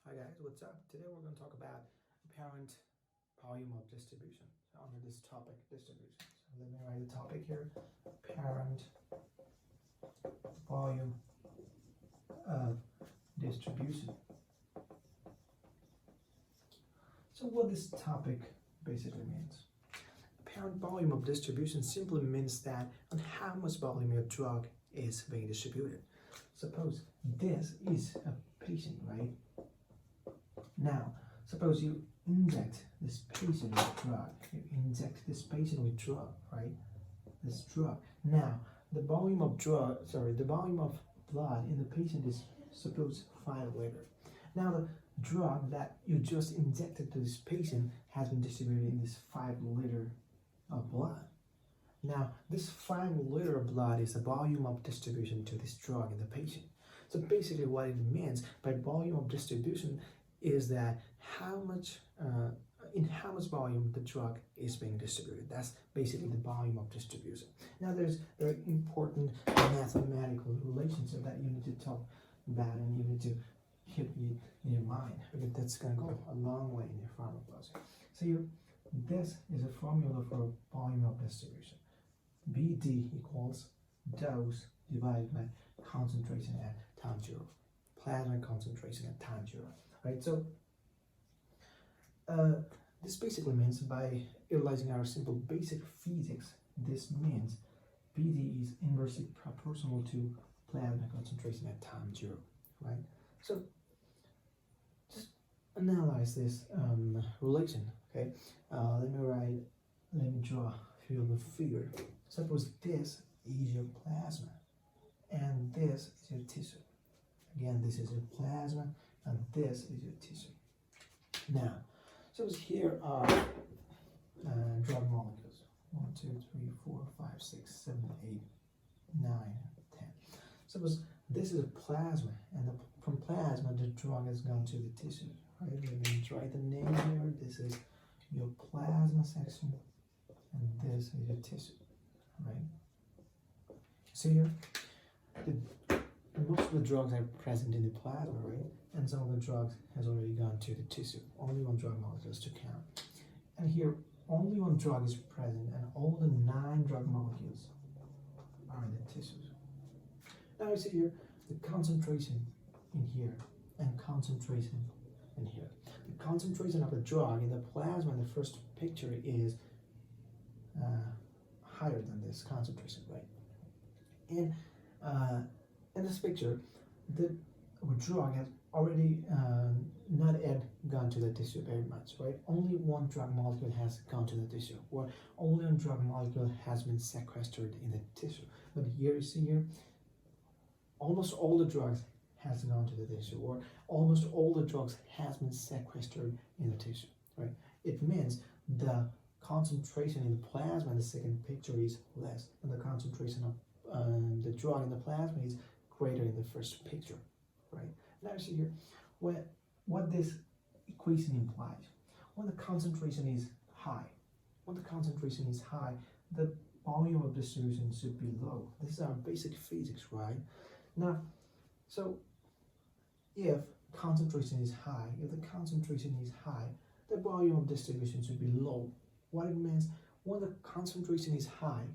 Hi guys, what's up? Today we're going to talk about apparent volume of distribution. So under this topic, distribution. So let me write the topic here. Apparent volume of distribution. So what this topic basically means. Apparent volume of distribution simply means that on how much volume your drug is being distributed. Suppose this is a patient, right? Now, suppose you inject this patient with drug. You inject this patient with drug, right? This drug. Now, the volume of blood in the patient is suppose 5 liters. Now, the drug that you just injected to this patient has been distributed in this 5 liters of blood. Now, this 5 liters of blood is the volume of distribution to this drug in the patient. So basically what it means by volume of distribution is that in how much volume the drug is being distributed. That's basically the volume of distribution. Now there's very important mathematical relationship that you need to talk about and you need to keep in your mind, because that's going to go a long way in your pharmacology. So this is a formula for volume of distribution. BD equals dose divided by concentration at time 0. Plasma concentration at time 0. Right? So this basically means, by utilizing our simple basic physics, this means BD is inversely proportional to plasma concentration at time 0. Right? So just analyze this relation. Okay, let me draw a few of the figure. Suppose this is your plasma and this is your tissue. Again, this is your plasma and this is your tissue. Now, suppose here are drug molecules. 1, 2, 3, 4, 5, 6, 7, 8, 9, 10. Suppose this is a plasma, and from plasma the drug has gone to the tissue. Right? Let me write the name here. This is your plasma section, and this is your tissue. Right? So here, most of the drugs are present in the plasma, right? And some of the drugs has already gone to the tissue. Only one drug molecule is to count. And here, only one drug is present, and all the 9 drug molecules are in the tissues. Now you see here the concentration in here and concentration in here. The concentration of the drug in the plasma in the first picture is higher than this concentration, right? And in this picture, the drug has already not yet gone to the tissue very much, right? Only one drug molecule has gone to the tissue, or only one drug molecule has been sequestered in the tissue. But here you see here, almost all the drugs has gone to the tissue, or almost all the drugs has been sequestered in the tissue, right? It means the concentration in the plasma in the second picture is less, and the concentration of the drug in the plasma is greater in the first picture, right? Now you see here what this equation implies. When the concentration is high, the volume of distribution should be low. This is our basic physics, right? Now, so if the concentration is high, the volume of distribution should be low. What it means, when the concentration is high,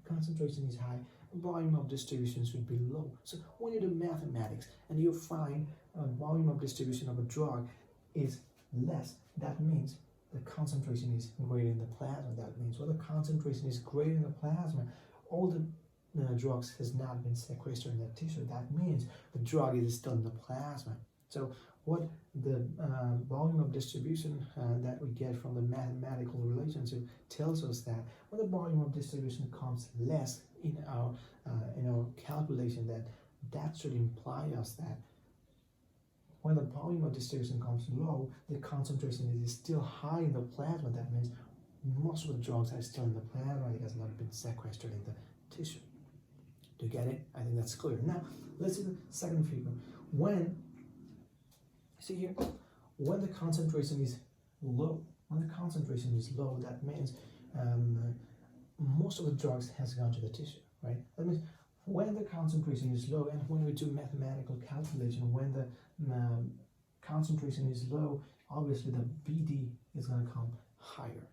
the volume of distribution should be low. So when you do mathematics and you find a volume of distribution of a drug is less, that means the concentration is greater in the plasma. That means when the concentration is greater in the plasma, all the drugs has not been sequestered in the tissue. That means the drug is still in the plasma. So what the volume of distribution that we get from the mathematical relationship tells us that when the volume of distribution comes less in our calculation, that should imply us that when the volume of distribution comes low, the concentration is still high in the plasma. That means most of the drugs are still in the plasma. It has not been sequestered in the tissue. Do you get it? I think that's clear. Now, let's see the second figure. See here, when the concentration is low, that means most of the drugs has gone to the tissue, right? That means when the concentration is low, and when we do mathematical calculation, when the concentration is low, obviously the BD is going to come higher.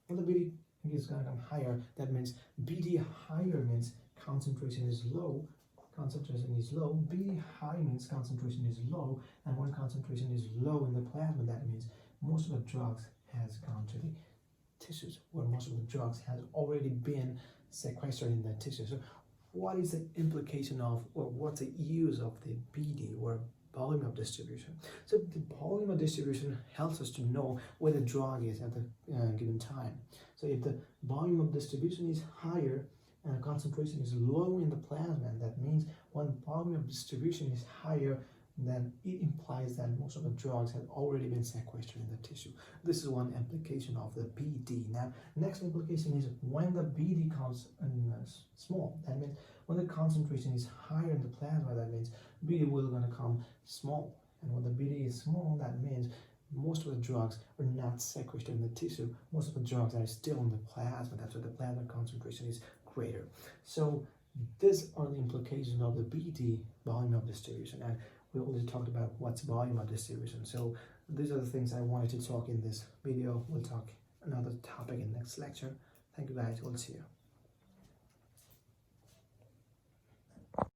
When the BD is going to come higher, that means BD higher means concentration is low. Concentration is low. BD high means concentration is low, and when concentration is low in the plasma, that means most of the drugs has gone to the tissues, where most of the drugs has already been sequestered in that tissue. So what is the implication of, or what's the use of the BD, or volume of distribution? So the volume of distribution helps us to know where the drug is at the given time. So if the volume of distribution is higher and concentration is low in the plasma, and that means when volume of distribution is higher, then it implies that most of the drugs have already been sequestered in the tissue. This is one implication of the BD. Now, next implication is when the BD comes in small, that means when the concentration is higher in the plasma, that means BD will going to come small. And when the BD is small, that means most of the drugs are not sequestered in the tissue. Most of the drugs are still in the plasma. That's why the plasma concentration is greater. So these are the implications of the BD, volume of distribution. And we already talked about what's volume of distribution. So these are the things I wanted to talk in this video. We'll talk another topic in next lecture. Thank you guys. We'll see you.